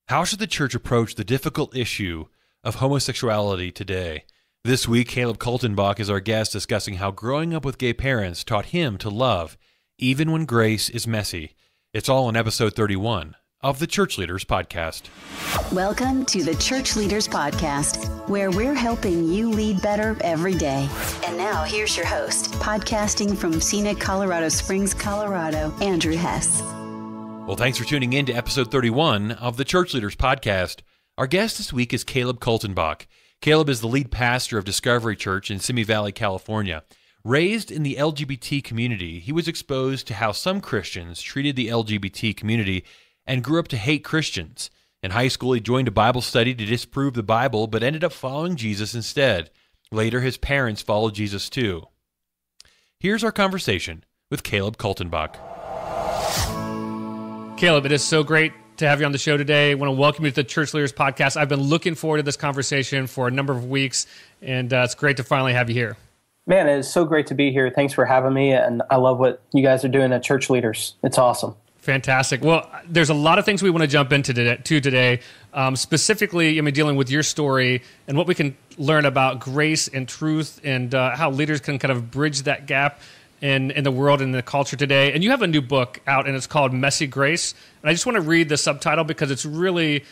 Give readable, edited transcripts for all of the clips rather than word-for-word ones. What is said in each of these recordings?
How should the church approach the difficult issue of homosexuality today? This week, Caleb Kaltenbach is our guest, discussing how growing up with gay parents taught him to love, even when grace is messy. It's all in episode 31 of the Church Leaders Podcast. Welcome to the Church Leaders Podcast, where we're helping you lead better every day. And now here's your host, podcasting from scenic Colorado Springs, Colorado, Andrew Hess. Well, thanks for tuning in to episode 31 of the Church Leaders Podcast. Our guest this week is Caleb Kaltenbach. Caleb is the lead pastor of Discovery Church in Simi Valley, California. Raised in the LGBT community, he was exposed to how some Christians treated the LGBT community and grew up to hate Christians. In high school, he joined a Bible study to disprove the Bible, but ended up following Jesus instead. Later, his parents followed Jesus too. Here's our conversation with Caleb Kaltenbach. Caleb, it is so great to have you on the show today. I want to welcome you to the Church Leaders Podcast. I've been looking forward to this conversation for a number of weeks, and it's great to finally have you here. Man, it is so great to be here. Thanks for having me, and I love what you guys are doing at Church Leaders. It's awesome. Fantastic. Well, there's a lot of things we want to jump into today, specifically, dealing with your story and what we can learn about grace and truth and how leaders can kind of bridge that gap in the world and the culture today. And you have a new book out, and it's called Messy Grace. And I just want to read the subtitle because it's really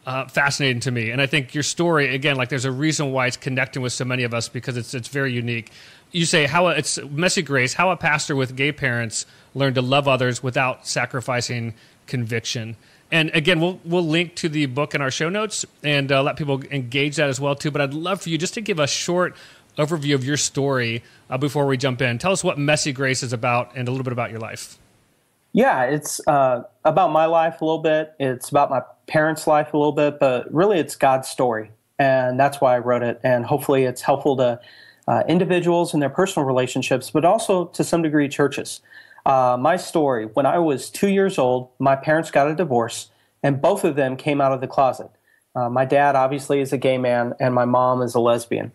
fascinating to me. And I think your story, again, there's a reason why it's connecting with so many of us because it's very unique. You say it's Messy Grace, how a pastor with gay parents learned to love others without sacrificing conviction. And again, we'll link to the book in our show notes and let people engage that as well too. But I'd love for you just to give a short overview of your story before we jump in. Tell us what Messy Grace is about and a little bit about your life. Yeah, it's about my life a little bit. It's about my parents' life a little bit, but really it's God's story. And that's why I wrote it. And hopefully it's helpful to individuals in their personal relationships, but also to some degree churches. My story, when I was 2 years old, my parents got a divorce, and both of them came out of the closet. My dad obviously is a gay man, and my mom is a lesbian.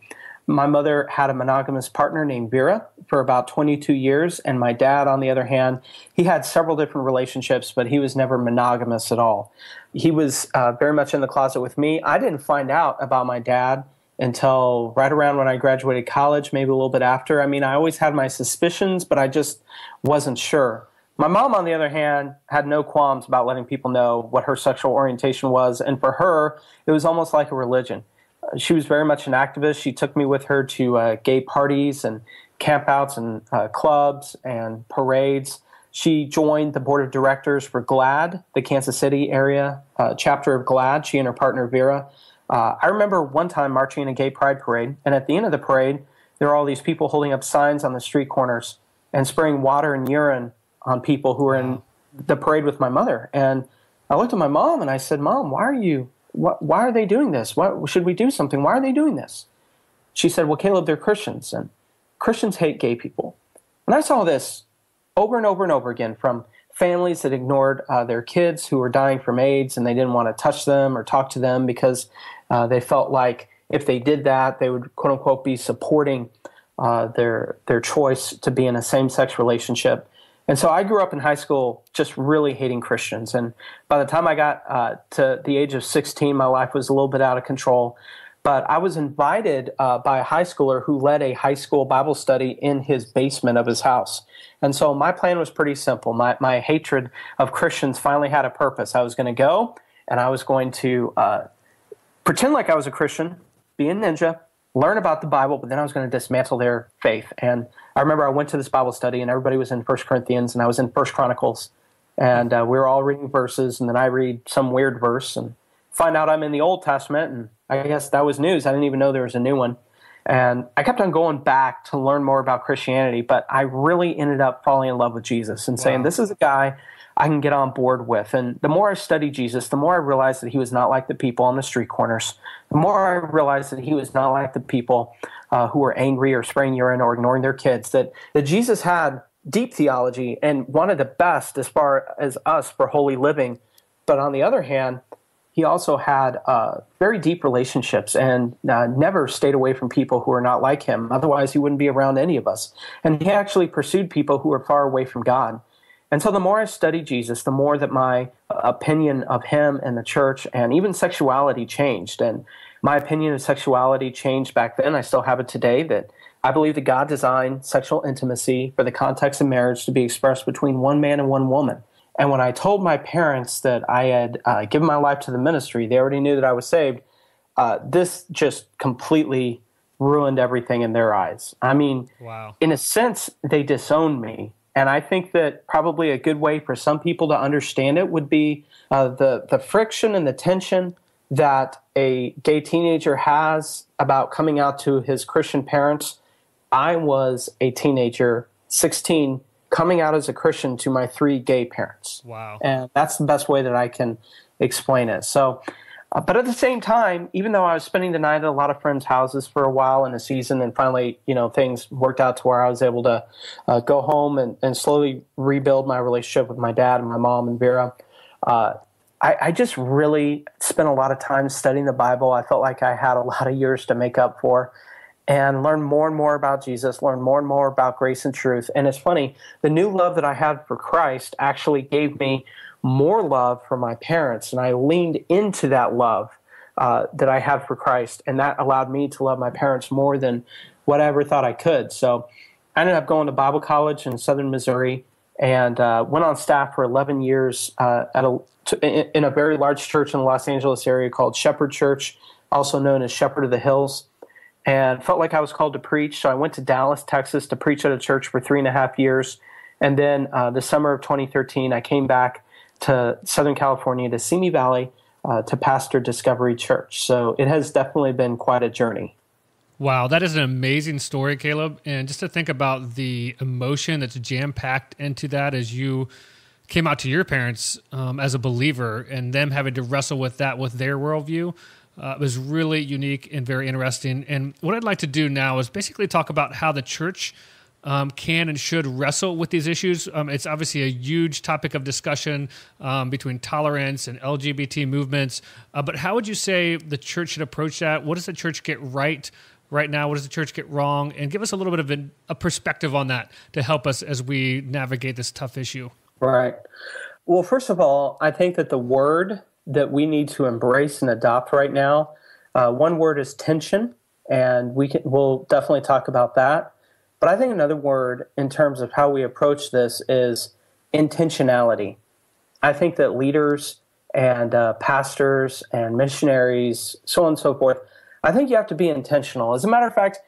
My mother had a monogamous partner named Vera for about 22 years, and my dad, on the other hand, he had several different relationships, but he was never monogamous at all. He was very much in the closet with me. I didn't find out about my dad until right around when I graduated college, maybe a little bit after. I always had my suspicions, but I just wasn't sure. My mom, on the other hand, had no qualms about letting people know what her sexual orientation was, and for her, it was almost like a religion. She was very much an activist. She took me with her to gay parties and campouts and clubs and parades. She joined the board of directors for GLAAD, the Kansas City area chapter of GLAAD, she and her partner Vera. I remember one time marching in a gay pride parade, and at the end of the parade, there were all these people holding up signs on the street corners and spraying water and urine on people who were in the parade with my mother. And I looked at my mom and I said, "Mom, why are they doing this? Why should we do something? Why are they doing this?" She said, "Well, Caleb, they're Christians, and Christians hate gay people." And I saw this over and over and over again from families that ignored their kids who were dying from AIDS, and they didn't want to touch them or talk to them because they felt like if they did that, they would, quote unquote, be supporting their choice to be in a same-sex relationship. And so I grew up in high school just really hating Christians. And by the time I got to the age of 16, my life was a little bit out of control. But I was invited by a high schooler who led a high school Bible study in his basement of his house. And so my plan was pretty simple. My hatred of Christians finally had a purpose. I was going to go, and I was going to pretend like I was a Christian, be a ninja, learn about the Bible, but then I was going to dismantle their faith. And I remember I went to this Bible study, and everybody was in 1 Corinthians, and I was in 1 Chronicles. And we were all reading verses, and then I read some weird verse and find out I'm in the Old Testament, and I guess that was news. I didn't even know there was a new one. And I kept on going back to learn more about Christianity, but I really ended up falling in love with Jesus and saying, this is a guy I can get on board with. And the more I studied Jesus, the more I realized that he was not like the people on the street corners. The more I realized that he was not like the people who were angry or spraying urine or ignoring their kids, that Jesus had deep theology and wanted the best as far as us for holy living. But on the other hand, he also had very deep relationships and never stayed away from people who are not like him. Otherwise, he wouldn't be around any of us. And he actually pursued people who were far away from God. And so the more I studied Jesus, the more that my opinion of him and the church, and even sexuality changed. And my opinion of sexuality changed back then. I still have it today, that I believe that God designed sexual intimacy for the context of marriage to be expressed between one man and one woman. And when I told my parents that I had given my life to the ministry, they already knew that I was saved. This just completely ruined everything in their eyes. I mean, wow. In a sense, they disowned me. And I think that probably a good way for some people to understand it would be the friction and the tension that a gay teenager has about coming out to his Christian parents. I was a teenager, 16, coming out as a Christian to my 3 gay parents. Wow. And that's the best way that I can explain it. So, but at the same time, even though I was spending the night at a lot of friends' houses for a while in a season, and finally, things worked out to where I was able to go home and slowly rebuild my relationship with my dad and my mom and Vera, I just really spent a lot of time studying the Bible. I felt like I had a lot of years to make up for, and learn more and more about Jesus, learn more and more about grace and truth. And it's funny, the new love that I had for Christ actually gave me more love for my parents, and I leaned into that love that I had for Christ, and that allowed me to love my parents more than what I ever thought I could. So I ended up going to Bible college in southern Missouri, and went on staff for 11 years in a very large church in the Los Angeles area called Shepherd Church, also known as Shepherd of the Hills, and felt like I was called to preach. So I went to Dallas, Texas to preach at a church for 3.5 years. And then the summer of 2013, I came back to Southern California, to Simi Valley, to pastor Discovery Church. So it has definitely been quite a journey. Wow, that is an amazing story, Caleb. And just to think about the emotion that's jam-packed into that as you came out to your parents as a believer, and them having to wrestle with that with their worldview, was really unique and very interesting. And what I'd like to do now is basically talk about how the church can and should wrestle with these issues. It's obviously a huge topic of discussion between tolerance and LGBT movements. But how would you say the church should approach that? What does the church get right now? What does the church get wrong? And give us a little bit of a perspective on that to help us as we navigate this tough issue. Right. Well, first of all, I think that the word that we need to embrace and adopt right now, one word is tension, and we'll definitely talk about that. But I think another word in terms of how we approach this is intentionality. I think that leaders and pastors and missionaries, so on and so forth, I think you have to be intentional. As a matter of fact,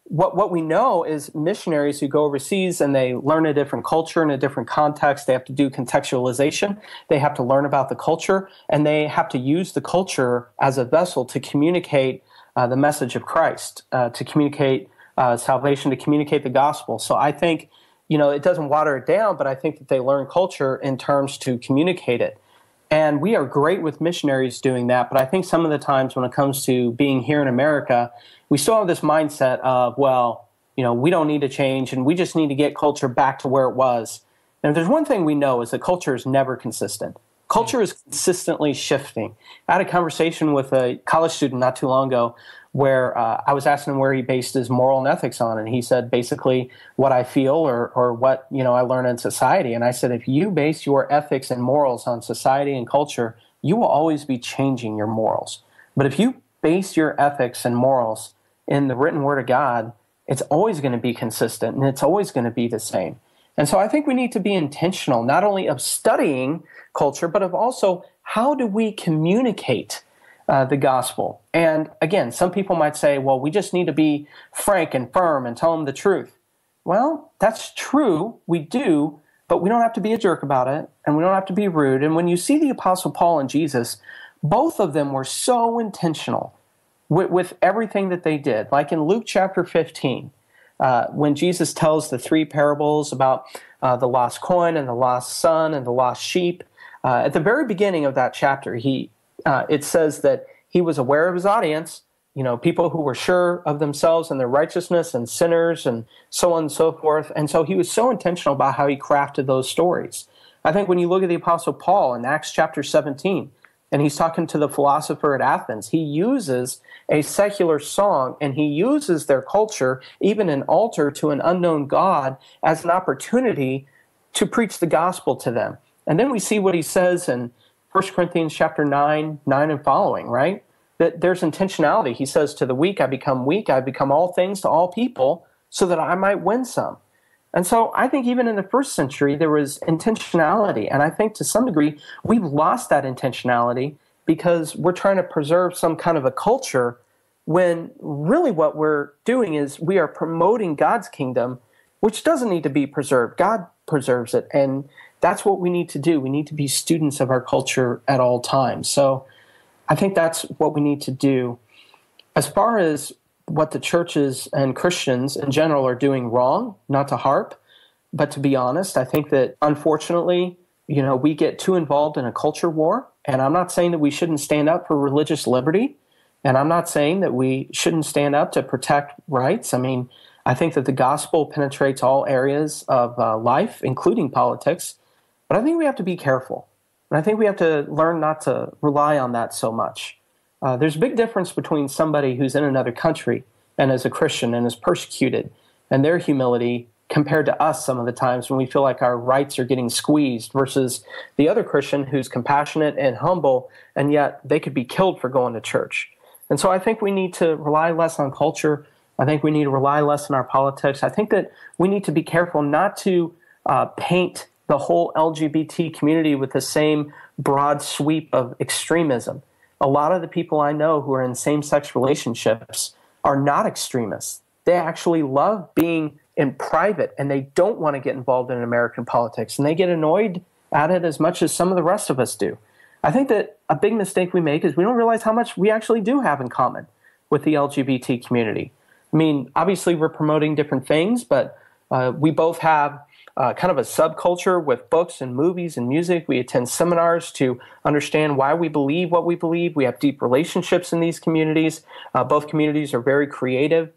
what we know is missionaries who go overseas and they learn a different culture in a different context, they have to do contextualization, they have to learn about the culture, and they have to use the culture as a vessel to communicate the message of Christ, to communicate salvation, to communicate the gospel. So I think, it doesn't water it down, but I think that they learn culture in terms to communicate it. And we are great with missionaries doing that, but I think some of the times when it comes to being here in America, we still have this mindset of, we don't need to change and we just need to get culture back to where it was. And if there's one thing we know is that culture is never consistent. Culture is consistently shifting. I had a conversation with a college student not too long ago where I was asking him where he based his moral and ethics on, and he said basically what I feel or what I learn in society. And I said, if you base your ethics and morals on society and culture, you will always be changing your morals. But if you base your ethics and morals in the written word of God, it's always going to be consistent and it's always going to be the same. And so I think we need to be intentional, not only of studying culture, but of also how do we communicate the gospel. And again, some people might say, well, we just need to be frank and firm and tell them the truth. Well, that's true, we do, but we don't have to be a jerk about it, and we don't have to be rude. And when you see the Apostle Paul and Jesus, both of them were so intentional with everything that they did. Like in Luke chapter 15, when Jesus tells the 3 parables about the lost coin and the lost son and the lost sheep, at the very beginning of that chapter, it says that he was aware of his audience, people who were sure of themselves and their righteousness and sinners and so on and so forth. And so he was so intentional about how he crafted those stories. I think when you look at the Apostle Paul in Acts chapter 17, and he's talking to the philosopher at Athens, he uses a secular song and he uses their culture, even an altar to an unknown God, as an opportunity to preach the gospel to them. And then we see what he says in 1 Corinthians chapter 9 and following, right? That there's intentionality. He says, to the weak, I become all things to all people so that I might win some. And so I think even in the first century, there was intentionality. And I think to some degree, we've lost that intentionality because we're trying to preserve some kind of a culture when really what we're doing is we are promoting God's kingdom, which doesn't need to be preserved. God preserves it. And that's what we need to do. We need to be students of our culture at all times. So I think that's what we need to do. As far as what the churches and Christians in general are doing wrong, not to harp, but to be honest, I think that unfortunately, we get too involved in a culture war. And I'm not saying that we shouldn't stand up for religious liberty. And I'm not saying that we shouldn't stand up to protect rights. I mean, I think that the gospel penetrates all areas of life, including politics. But I think we have to be careful. And I think we have to learn not to rely on that so much. There's a big difference between somebody who's in another country and is a Christian and is persecuted and their humility compared to us some of the times when we feel like our rights are getting squeezed versus the other Christian who's compassionate and humble, and yet they could be killed for going to church. And so I think we need to rely less on culture. I think we need to rely less on our politics. I think that we need to be careful not to paint the whole LGBT community with the same broad sweep of extremism. A lot of the people I know who are in same-sex relationships are not extremists. They actually love being in private, and they don't want to get involved in American politics, and they get annoyed at it as much as some of the rest of us do. I think that a big mistake we make is we don't realize how much we actually do have in common with the LGBT community. I mean, obviously we're promoting different things, but we both have kind of a subculture with books and movies and music. We attend seminars to understand why we believe what we believe. We have deep relationships in these communities. Both communities are very creative.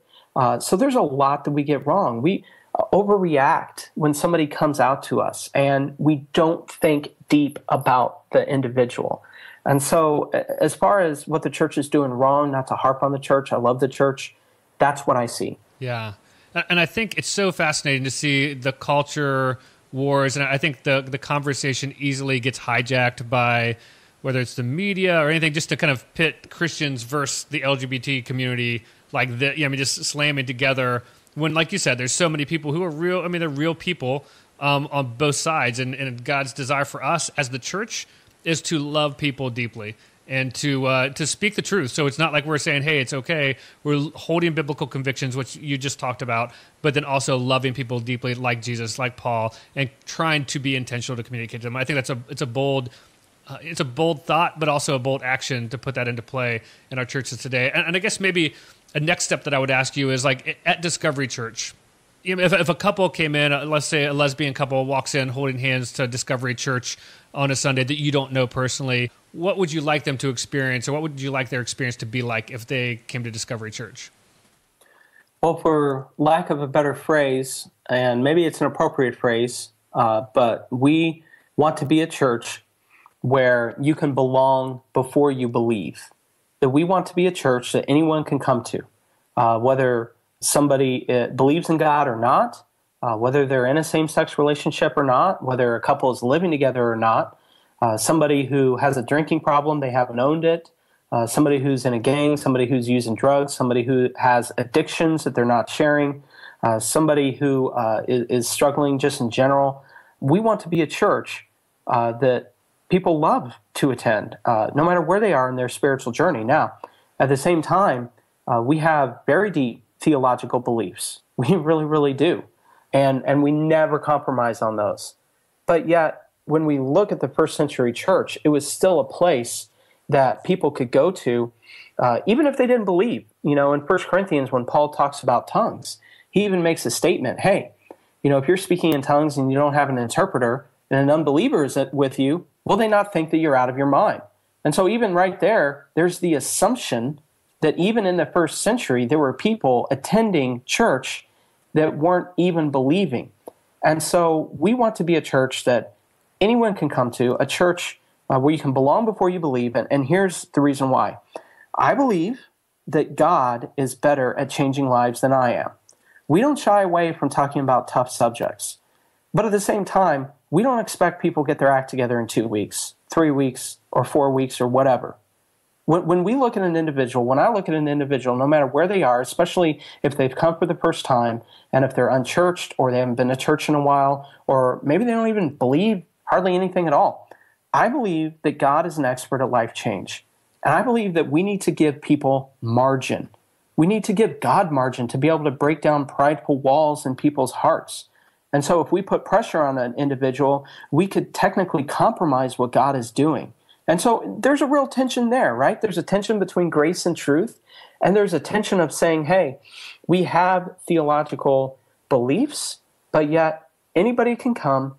So there's a lot that we get wrong. We overreact when somebody comes out to us, and we don't think deep about the individual. And so as far as what the church is doing wrong, not to harp on the church, I love the church, that's what I see. Yeah. And I think it's so fascinating to see the culture wars, and I think the conversation easily gets hijacked by whether it's the media or anything, just to kind of pit Christians versus the LGBT community, like just slamming together. When, like you said, there's so many people who are real. I mean, they're real people on both sides, and God's desire for us as the church is to love people deeply and to speak the truth. So it's not like we're saying, hey, it's okay. We're holding biblical convictions, which you just talked about, but then also loving people deeply like Jesus, like Paul, and trying to be intentional to communicate to them. I think it's a bold thought, but also a bold action to put that into play in our churches today. And I guess maybe a next step that I would ask you is, like, at Discovery Church, if a couple came in, let's say a lesbian couple walks in holding hands to Discovery Church on a Sunday that you don't know personally, what would you like them to experience, or what would you like their experience to be like if they came to Discovery Church? Well, for lack of a better phrase, and maybe it's an appropriate phrase, but we want to be a church where you can belong before you believe. That we want to be a church that anyone can come to, whether somebody believes in God or not, whether they're in a same-sex relationship or not, whether a couple is living together or not, somebody who has a drinking problem, they haven't owned it, somebody who's in a gang, somebody who's using drugs, somebody who has addictions that they're not sharing, somebody who is struggling just in general. We want to be a church that people love to attend, no matter where they are in their spiritual journey. Now, at the same time, we have very deep theological beliefs. We really, really do. And we never compromise on those. But yet, when we look at the first century church, it was still a place that people could go to, even if they didn't believe. In 1 Corinthians, when Paul talks about tongues, he even makes a statement, hey, if you're speaking in tongues and you don't have an interpreter and an unbeliever is with you, will they not think that you're out of your mind? And so even right there, there's the assumption that even in the first century, there were people attending church that weren't even believing. And so we want to be a church that anyone can come to, a church where you can belong before you believe. And here's the reason why. I believe that God is better at changing lives than I am. We don't shy away from talking about tough subjects. But at the same time, we don't expect people to get their act together in 2 weeks, 3 weeks, or 4 weeks, or whatever. When we look at an individual, when I look at an individual, no matter where they are, especially if they've come for the first time, and if they're unchurched, or they haven't been to church in a while, or maybe they don't even believe hardly anything at all, I believe that God is an expert at life change. And I believe that we need to give people margin. We need to give God margin to be able to break down prideful walls in people's hearts. And so if we put pressure on an individual, we could technically compromise what God is doing. And so there's a real tension there, right? There's a tension between grace and truth. And there's a tension of saying, hey, we have theological beliefs, but yet anybody can come,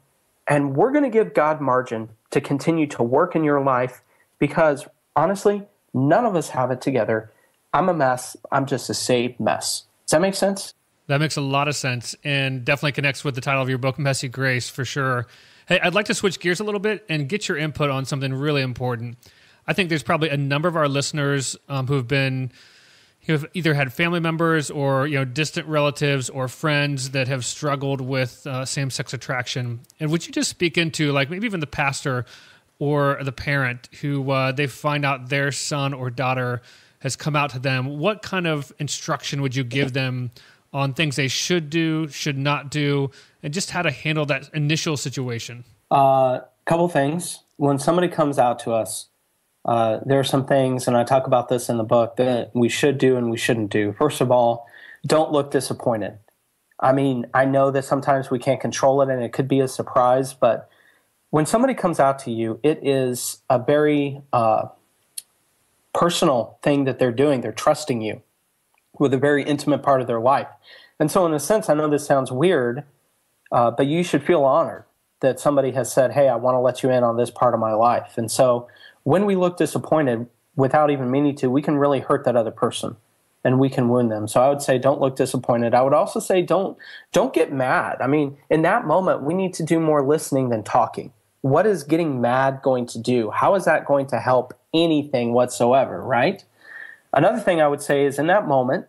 and we're going to give God margin to continue to work in your life, because honestly, none of us have it together. I'm a mess. I'm just a saved mess. Does that make sense? That makes a lot of sense, and definitely connects with the title of your book, Messy Grace, for sure. Hey, I'd like to switch gears a little bit and get your input on something really important. I think there's probably a number of our listeners who have either had family members or distant relatives or friends that have struggled with same-sex attraction. And would you just speak into, like, maybe even the pastor or the parent who they find out their son or daughter has come out to them? What kind of instruction would you give them on things they should do, should not do, and just how to handle that initial situation? Couple things. When somebody comes out to us, there are some things, and I talk about this in the book, that we should do and we shouldn't do. First of all, don't look disappointed. I mean, I know that sometimes we can't control it and it could be a surprise, but when somebody comes out to you, it is a very personal thing that they're doing. They're trusting you with a very intimate part of their life. And so in a sense, I know this sounds weird, but you should feel honored that somebody has said, hey, I want to let you in on this part of my life. And so when we look disappointed without even meaning to, we can really hurt that other person and we can wound them. So I would say don't look disappointed. I would also say don't get mad. I mean, in that moment, we need to do more listening than talking. What is getting mad going to do? How is that going to help anything whatsoever, right? Another thing I would say is in that moment,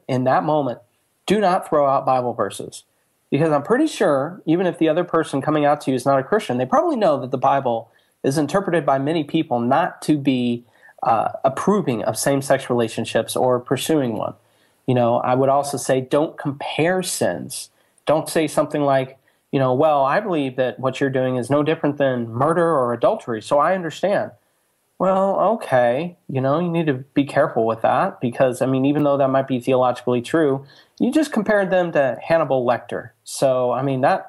do not throw out Bible verses. Because I'm pretty sure, even if the other person coming out to you is not a Christian, they probably know that the Bible is interpreted by many people not to be approving of same-sex relationships or pursuing one. I would also say don't compare sins. Don't say something like, well, I believe that what you're doing is no different than murder or adultery, so I understand. Well, okay, you need to be careful with that because, even though that might be theologically true, you just compared them to Hannibal Lecter. So,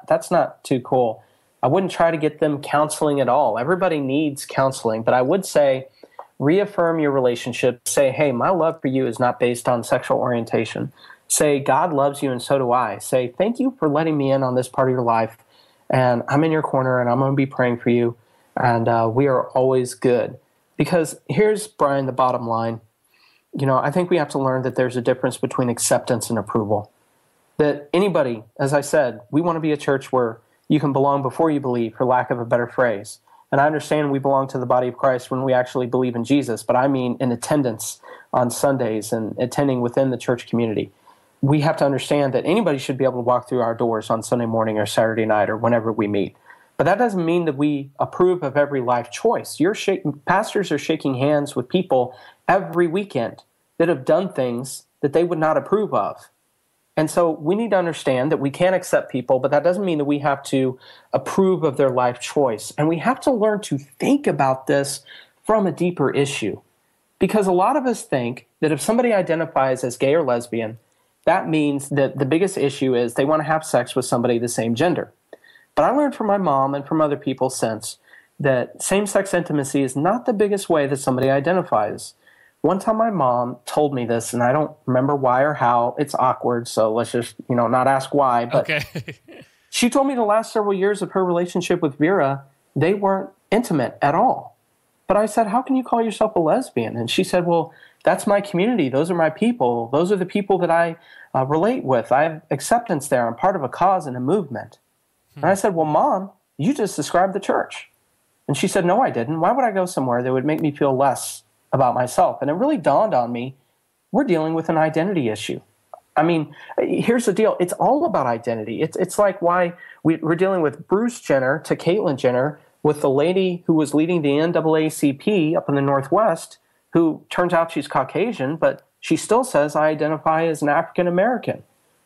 that's not too cool. I wouldn't try to get them counseling at all. Everybody needs counseling, but I would say reaffirm your relationship. Say, hey, my love for you is not based on sexual orientation. Say, God loves you and so do I. Say, thank you for letting me in on this part of your life, and I'm in your corner and I'm going to be praying for you, and we are always good. Because here's, Brian, the bottom line. I think we have to learn that there's a difference between acceptance and approval. That anybody, as I said, we want to be a church where you can belong before you believe, for lack of a better phrase. And I understand we belong to the body of Christ when we actually believe in Jesus, but I mean in attendance on Sundays and attending within the church community. We have to understand that anybody should be able to walk through our doors on Sunday morning or Saturday night or whenever we meet. But that doesn't mean that we approve of every life choice. Pastors are shaking hands with people every weekend that have done things that they would not approve of. And so we need to understand that we can accept people, but that doesn't mean that we have to approve of their life choice. And we have to learn to think about this from a deeper issue. Because a lot of us think that if somebody identifies as gay or lesbian, that means that the biggest issue is they want to have sex with somebody the same gender. But I learned from my mom and from other people since that same-sex intimacy is not the biggest way that somebody identifies. One time my mom told me this, and I don't remember why or how. It's awkward, so let's just, not ask why. But okay. She told me the last several years of her relationship with Vera, they weren't intimate at all. But I said, how can you call yourself a lesbian? And she said, well, that's my community. Those are my people. Those are the people that I relate with. I have acceptance there. I'm part of a cause and a movement. And I said, well, Mom, you just described the church. And she said, no, I didn't. Why would I go somewhere that would make me feel less about myself? And it really dawned on me, we're dealing with an identity issue. I mean, here's the deal. It's all about identity. It's like why we're dealing with Bruce Jenner to Caitlyn Jenner with the lady who was leading the NAACP up in the Northwest, who turns out she's Caucasian, but she still says, I identify as an African American.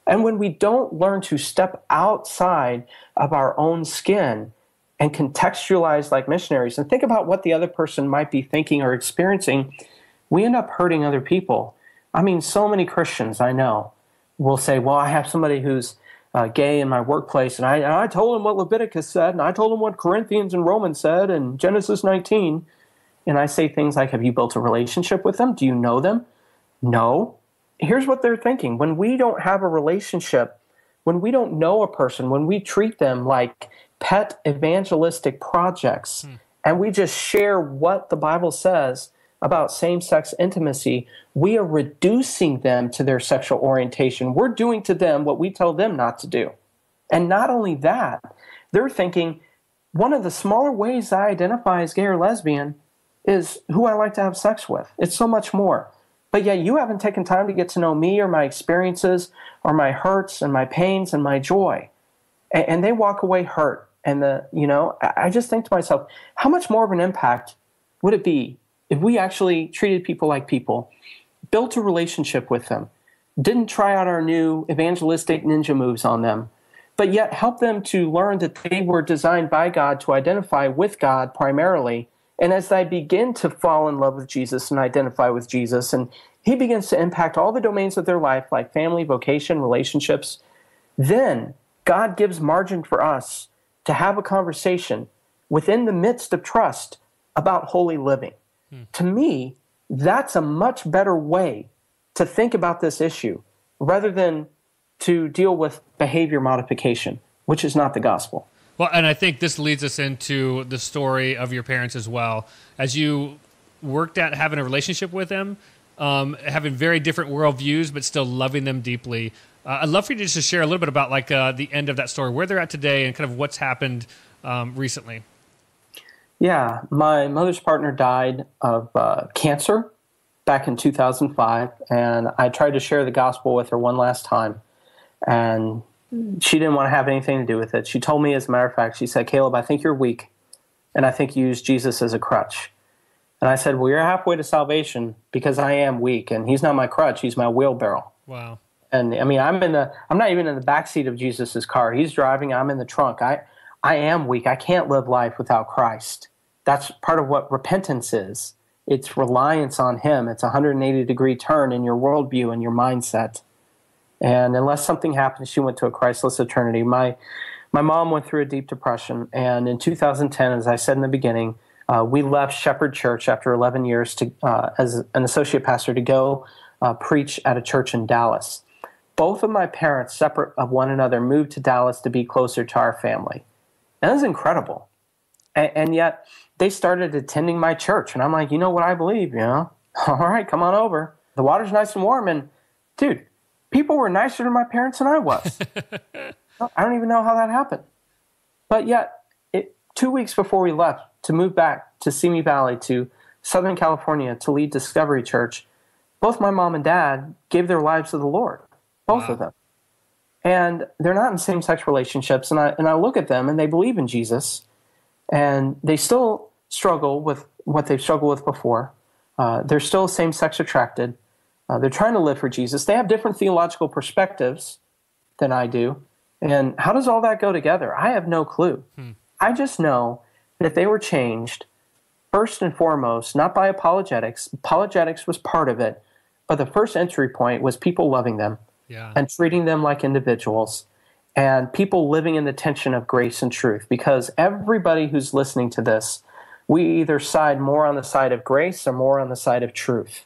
And when we don't learn to step outside of our own skin and contextualize like missionaries and think about what the other person might be thinking or experiencing, we end up hurting other people. I mean, so many Christians I know will say, well, I have somebody who's gay in my workplace, and I told him what Leviticus said, and I told him what Corinthians and Romans said, and Genesis 19. And I say things like, have you built a relationship with them? Do you know them? No. Here's what they're thinking. When we don't have a relationship, when we don't know a person, when we treat them like pet evangelistic projects, and we just share what the Bible says about same-sex intimacy, we are reducing them to their sexual orientation. We're doing to them what we tell them not to do. And not only that, they're thinking, one of the smaller ways I identify as gay or lesbian is who I like to have sex with. It's so much more. But yet you haven't taken time to get to know me or my experiences or my hurts and my pains and my joy. And they walk away hurt. And I just think to myself, how much more of an impact would it be if we actually treated people like people, built a relationship with them, didn't try out our new evangelistic ninja moves on them, but yet help them to learn that they were designed by God to identify with God primarily. And as they begin to fall in love with Jesus and identify with Jesus, and he begins to impact all the domains of their life, like family, vocation, relationships, then God gives margin for us to have a conversation within the midst of trust about holy living. To me, that's a much better way to think about this issue rather than to deal with behavior modification, which is not the gospel. Well, and I think this leads us into the story of your parents as well. As you worked at having a relationship with them, having very different worldviews, but still loving them deeply. I'd love for you to just share a little bit about the end of that story, where they're at today and kind of what's happened recently. Yeah, my mother's partner died of cancer back in 2005, and I tried to share the gospel with her one last time, and she didn't want to have anything to do with it. She told me, as a matter of fact, she said, Caleb, I think you're weak, and I think you use Jesus as a crutch. And I said, well, you're halfway to salvation because I am weak, and he's not my crutch, he's my wheelbarrow. Wow. And I mean, I'm not even in the backseat of Jesus's car. He's driving, I'm in the trunk. I am weak. I can't live life without Christ. That's part of what repentance is. It's reliance on him. It's a 180-degree turn in your worldview and your mindset. And unless something happened, she went to a Christless eternity. My mom went through a deep depression, and in 2010, as I said in the beginning, we left Shepherd Church after 11 years to, as an associate pastor to go preach at a church in Dallas. Both of my parents, separate of one another, moved to Dallas to be closer to our family. And that was incredible. And yet they started attending my church. And I'm like, you know what I believe, all right, come on over. The water's nice and warm. And dude, people were nicer to my parents than I was. I don't even know how that happened. But yet, 2 weeks before we left to move back to Simi Valley to Southern California to lead Discovery Church, both my mom and dad gave their lives to the Lord, both of them. And they're not in same-sex relationships. And I look at them, and they believe in Jesus. And they still struggle with what they've struggled with before. They're still same-sex attracted. They're trying to live for Jesus. They have different theological perspectives than I do. And how does all that go together? I have no clue. I just know that they were changed first and foremost, not by apologetics. Apologetics was part of it. But the first entry point was people loving them and treating them like individuals, and people living in the tension of grace and truth. Because everybody who's listening to this, we either side more on the side of grace or more on the side of truth.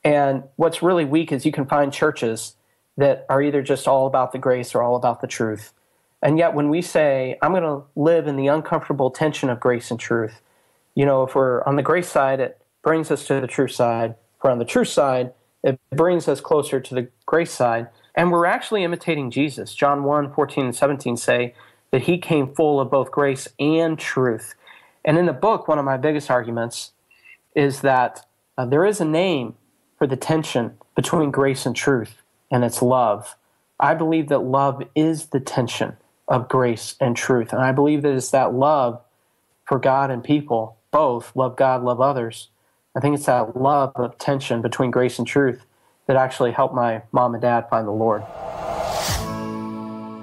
And what's really weak is you can find churches that are either just all about the grace or all about the truth. And yet when we say, I'm going to live in the uncomfortable tension of grace and truth, if we're on the grace side, it brings us to the truth side. If we're on the truth side, it brings us closer to the grace side. And we're actually imitating Jesus. John 1:14-17 say that he came full of both grace and truth. And in the book, one of my biggest arguments is that there is a name for the tension between grace and truth. and it's love. I believe that love is the tension of grace and truth. And I believe that it's that love for God and people, both love God, love others. I think it's that love of tension between grace and truth that actually helped my mom and dad find the Lord.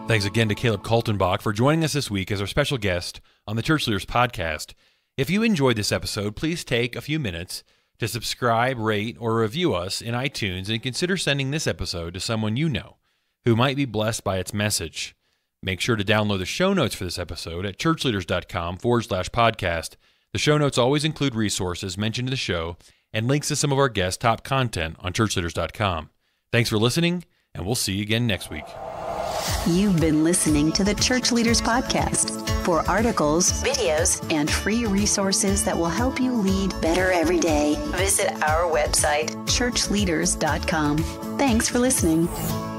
Thanks again to Caleb Kaltenbach for joining us this week as our special guest on the Church Leaders Podcast. If you enjoyed this episode, please take a few minutes to subscribe, rate, or review us in iTunes, and consider sending this episode to someone you know who might be blessed by its message. Make sure to download the show notes for this episode at ChurchLeaders.com/podcast. The show notes always include resources mentioned in the show and links to some of our guests' top content on ChurchLeaders.com. Thanks for listening, and we'll see you again next week. You've been listening to the Church Leaders Podcast. For articles, videos, and free resources that will help you lead better every day, visit our website, ChurchLeaders.com. Thanks for listening.